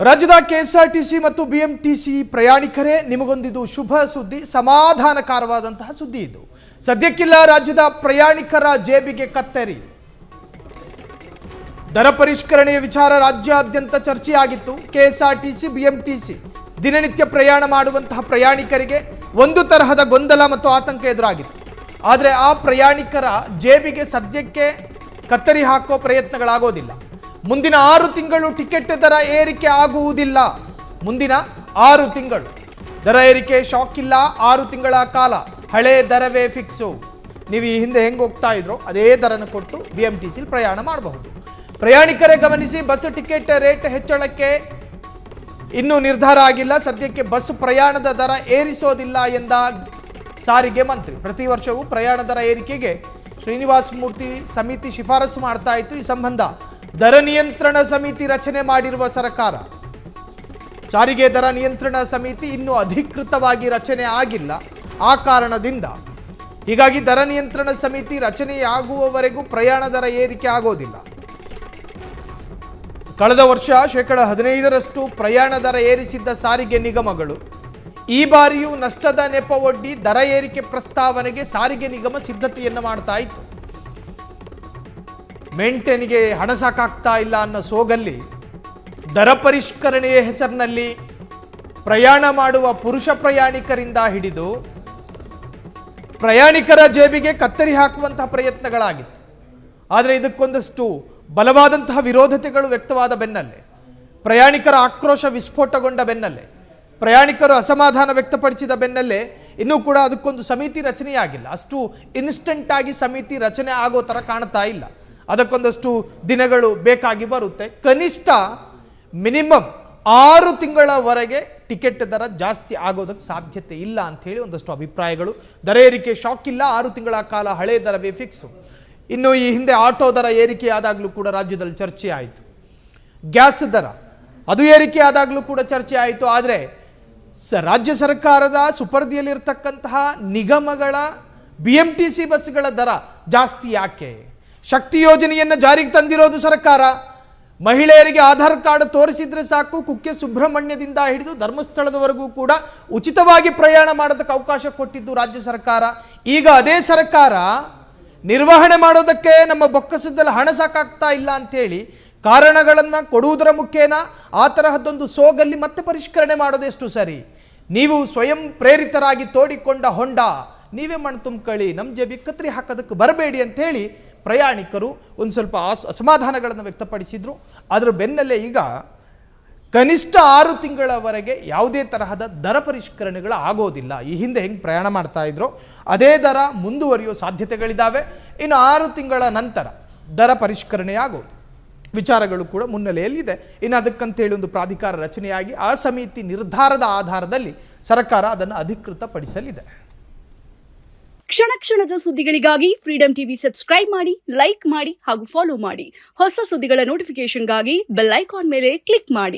ರಾಜ್ಯದ ಕೆಎಸ್ಆರ್ಟಿಸಿ ಮತ್ತು ಬಿಎಂಟಿಸಿ ಪ್ರಯಾಣಿಕರೇ ನಿಮಗೊಂದಿದು ಶುಭ ಸುದ್ದಿ, ಸಮಾಧಾನಕರವಾದಂತಹ ಸುದ್ದಿ ಇದು. ಸದ್ಯಕ್ಕಿಲ್ಲ ರಾಜ್ಯದ ಪ್ರಯಾಣಿಕರ ಜೇಬಿಗೆ ಕತ್ತರಿ. ದರ ಪರಿಷ್ಕರಣೆಯ ವಿಚಾರ ರಾಜ್ಯಾದ್ಯಂತ ಚರ್ಚೆಯಾಗಿತ್ತು. ಕೆಎಸ್ಆರ್ಟಿಸಿ ಬಿಎಂಟಿಸಿ ದಿನನಿತ್ಯ ಪ್ರಯಾಣ ಮಾಡುವಂತಹ ಪ್ರಯಾಣಿಕರಿಗೆ ಒಂದು ತರಹದ ಗೊಂದಲ ಮತ್ತು ಆತಂಕ ಎದುರಾಗಿತ್ತು. ಆದರೆ ಆ ಪ್ರಯಾಣಿಕರ ಜೇಬಿಗೆ ಸದ್ಯಕ್ಕೆ ಕತ್ತರಿ ಹಾಕೋ ಪ್ರಯತ್ನಗಳಾಗೋದಿಲ್ಲ. ಮುಂದಿನ 6 ತಿಂಗಳು ಟಿಕೆಟ್ ದರ ಏರಿಕೆ ಆಗುವುದಿಲ್ಲ. ಮುಂದಿನ 6 ತಿಂಗಳು ದರ ಏರಿಕೆ ಶಾಕ್ ಇಲ್ಲ. 6 ತಿಂಗಳ ಕಾಲ ಹಳೆ ದರವೇ ಫಿಕ್ಸು. ನೀವು ಈ ಹಿಂದೆ ಹೆಂಗೆ ಹೋಗ್ತಾ ಇದ್ರೋ ಅದೇ ದರನ ಕೊಟ್ಟು ಬಿಎಂಟಿಸಿ ಪ್ರಯಾಣ ಮಾಡಬಹುದು. ಪ್ರಯಾಣಿಕರೇ ಗಮನಿಸಿ, ಬಸ್ ಟಿಕೆಟ್ ರೇಟ್ ಹೆಚ್ಚಳಕ್ಕೆ ಇನ್ನೂ ನಿರ್ಧಾರ ಆಗಿಲ್ಲ. ಸದ್ಯಕ್ಕೆ ಬಸ್ ಪ್ರಯಾಣದ ದರ ಏರಿಸೋದಿಲ್ಲ ಎಂದ ಸಾರಿಗೆ ಮಂತ್ರಿ. ಪ್ರತಿ ವರ್ಷವೂ ಪ್ರಯಾಣ ದರ ಏರಿಕೆಗೆ ಶ್ರೀನಿವಾಸ ಮೂರ್ತಿ ಸಮಿತಿ ಶಿಫಾರಸು ಮಾಡ್ತಾ ಇತ್ತು. ಈ ಸಂಬಂಧ ದರ ನಿಯಂತ್ರಣ ಸಮಿತಿ ರಚನೆ ಮಾಡಿರುವ ಸರ್ಕಾರ. ಸಾರಿಗೆ ದರ ನಿಯಂತ್ರಣ ಸಮಿತಿ ಇನ್ನೂ ಅಧಿಕೃತವಾಗಿ ರಚನೆ ಆಗಿಲ್ಲ. ಆ ಕಾರಣದಿಂದ ಹೀಗಾಗಿ ದರ ನಿಯಂತ್ರಣ ಸಮಿತಿ ರಚನೆಯಾಗುವವರೆಗೂ ಪ್ರಯಾಣ ದರ ಏರಿಕೆ ಆಗೋದಿಲ್ಲ. ಕಳೆದ ವರ್ಷ 15% ಪ್ರಯಾಣ ದರ ಏರಿಸಿದ್ದ ಸಾರಿಗೆ ನಿಗಮಗಳು ಈ ಬಾರಿಯೂ ನಷ್ಟದ ನೆಪ ಒಡ್ಡಿ ದರ ಏರಿಕೆ ಪ್ರಸ್ತಾವನೆಗೆ ಸಾರಿಗೆ ನಿಗಮ ಸಿದ್ಧತೆಯನ್ನು ಮಾಡ್ತಾ ಇತ್ತು. ಮೇಂಟೇನ್ಗೆ ಹಣ ಸಾಕಾಗ್ತಾ ಇಲ್ಲ ಅನ್ನೋ ಸೋಗಲ್ಲಿ ದರ ಪರಿಷ್ಕರಣೆಯ ಹೆಸರಿನಲ್ಲಿ ಪ್ರಯಾಣ ಮಾಡುವ ಪುರುಷ ಪ್ರಯಾಣಿಕರಿಂದ ಹಿಡಿದು ಪ್ರಯಾಣಿಕರ ಜೇಬಿಗೆ ಕತ್ತರಿ ಹಾಕುವಂತಹ ಪ್ರಯತ್ನಗಳಾಗಿತ್ತು. ಆದರೆ ಇದಕ್ಕೊಂದಷ್ಟು ಬಲವಾದಂತಹ ವಿರೋಧತೆಗಳು ವ್ಯಕ್ತವಾದ ಬೆನ್ನಲ್ಲೇ, ಪ್ರಯಾಣಿಕರ ಆಕ್ರೋಶ ವಿಸ್ಫೋಟಗೊಂಡ ಬೆನ್ನಲ್ಲೇ, ಪ್ರಯಾಣಿಕರು ಅಸಮಾಧಾನ ವ್ಯಕ್ತಪಡಿಸಿದ ಬೆನ್ನಲ್ಲೇ ಇನ್ನೂ ಕೂಡ ಅದಕ್ಕೊಂದು ಸಮಿತಿ ರಚನೆಯಾಗಿಲ್ಲ. ಅಷ್ಟು ಇನ್ಸ್ಟೆಂಟ್ ಆಗಿ ಸಮಿತಿ ರಚನೆ ಆಗೋ ಥರ ಕಾಣ್ತಾ ಇಲ್ಲ. ಅದಕ್ಕೊಂದಷ್ಟು ದಿನಗಳು ಬೇಕಾಗಿ ಬರುತ್ತೆ. ಕನಿಷ್ಠ ಮಿನಿಮಮ್ 6 ತಿಂಗಳವರೆಗೆ ಟಿಕೆಟ್ ದರ ಜಾಸ್ತಿ ಆಗೋದಕ್ಕೆ ಸಾಧ್ಯತೆ ಇಲ್ಲ ಅಂಥೇಳಿ ಒಂದಷ್ಟು ಅಭಿಪ್ರಾಯಗಳು. ದರ ಏರಿಕೆ ಶಾಕ್ ಇಲ್ಲ. 6 ತಿಂಗಳ ಕಾಲ ಹಳೆ ದರವೇ ಫಿಕ್ಸು. ಇನ್ನು ಈ ಹಿಂದೆ ಆಟೋ ದರ ಏರಿಕೆ ಆದಾಗಲೂ ಕೂಡ ರಾಜ್ಯದಲ್ಲಿ ಚರ್ಚೆ ಆಯಿತು. ಗ್ಯಾಸ್ ದರ ಅದು ಏರಿಕೆ ಆದಾಗಲೂ ಕೂಡ ಚರ್ಚೆ ಆಯಿತು. ಆದರೆ ರಾಜ್ಯ ಸರ್ಕಾರದ ಸುಪರ್ದಿಯಲ್ಲಿರ್ತಕ್ಕಂತಹ ನಿಗಮಗಳ ಬಿಎಂಟಿಸಿ ಬಸ್ಗಳ ದರ ಜಾಸ್ತಿ ಯಾಕೆ? ಶಕ್ತಿ ಯೋಜನೆಯನ್ನು ಜಾರಿಗೆ ತಂದಿರೋದು ಸರ್ಕಾರ. ಮಹಿಳೆಯರಿಗೆ ಆಧಾರ್ ಕಾರ್ಡ್ ತೋರಿಸಿದ್ರೆ ಸಾಕು, ಕುಕ್ಕೆ ಸುಬ್ರಹ್ಮಣ್ಯದಿಂದ ಹಿಡಿದು ಧರ್ಮಸ್ಥಳದವರೆಗೂ ಕೂಡ ಉಚಿತವಾಗಿ ಪ್ರಯಾಣ ಮಾಡೋದಕ್ಕೆ ಅವಕಾಶ ಕೊಟ್ಟಿದ್ದು ರಾಜ್ಯ ಸರ್ಕಾರ. ಈಗ ಅದೇ ಸರ್ಕಾರ ನಿರ್ವಹಣೆ ಮಾಡೋದಕ್ಕೆ ನಮ್ಮ ಬೊಕ್ಕಸದಲ್ಲಿ ಹಣ ಸಾಕಾಗ್ತಾ ಇಲ್ಲ ಅಂಥೇಳಿ ಕಾರಣಗಳನ್ನು ಕೊಡುವುದರ ಮುಖೇನ ಆ ತರಹದ್ದೊಂದು ಸೋಗಲ್ಲಿ ಮತ್ತೆ ಪರಿಷ್ಕರಣೆ ಮಾಡೋದೆಷ್ಟು ಸರಿ? ನೀವು ಸ್ವಯಂ ಪ್ರೇರಿತರಾಗಿ ತೋಡಿಕೊಂಡ ಹೊಂಡ ನೀವೇ ಮಣ್ಣು ತುಂಬ್ಕೊಳ್ಳಿ, ನಮ್ಮ ಜೇಬಿಗೆ ಕತ್ತರಿ ಹಾಕೋದಕ್ಕೆ ಬರಬೇಡಿ ಅಂಥೇಳಿ ಪ್ರಯಾಣಿಕರು ಒಂದು ಸ್ವಲ್ಪ ಅಸಮಾಧಾನಗಳನ್ನು ವ್ಯಕ್ತಪಡಿಸಿದರು. ಅದರ ಬೆನ್ನಲ್ಲೇ ಈಗ ಕನಿಷ್ಠ 6 ತಿಂಗಳವರೆಗೆ ಯಾವುದೇ ತರಹದ ದರ ಪರಿಷ್ಕರಣೆಗಳು ಆಗೋದಿಲ್ಲ. ಈ ಹಿಂದೆ ಹೆಂಗೆ ಪ್ರಯಾಣ ಮಾಡ್ತಾ ಇದ್ರು ಅದೇ ದರ ಮುಂದುವರಿಯೋ ಸಾಧ್ಯತೆಗಳಿದ್ದಾವೆ. ಇನ್ನು 6 ತಿಂಗಳ ನಂತರ ದರ ಪರಿಷ್ಕರಣೆ ಆಗೋದು ವಿಚಾರಗಳು ಕೂಡ ಮುನ್ನೆಲೆಯಲ್ಲಿದೆ. ಇನ್ನು ಅದಕ್ಕಂತೇಳಿ ಒಂದು ಪ್ರಾಧಿಕಾರ ರಚನೆಯಾಗಿ ಆ ಸಮಿತಿ ನಿರ್ಧಾರದ ಆಧಾರದಲ್ಲಿ ಸರ್ಕಾರ ಅದನ್ನು ಅಧಿಕೃತಪಡಿಸಲಿದೆ. ಕ್ಷಣ ಕ್ಷಣದ ಸುದ್ದಿಗಳಿಗಾಗಿ ಫ್ರೀಡಂ ಟಿವಿ ಸಬ್ಸ್ಕ್ರೈಬ್ ಮಾಡಿ, ಲೈಕ್ ಮಾಡಿ ಹಾಗೂ ಫಾಲೋ ಮಾಡಿ. ಹೊಸ ಸುದ್ದಿಗಳ ನೋಟಿಫಿಕೇಶನ್ಗಾಗಿ ಬೆಲ್ ಐಕಾನ್ ಮೇಲೆ ಕ್ಲಿಕ್ ಮಾಡಿ.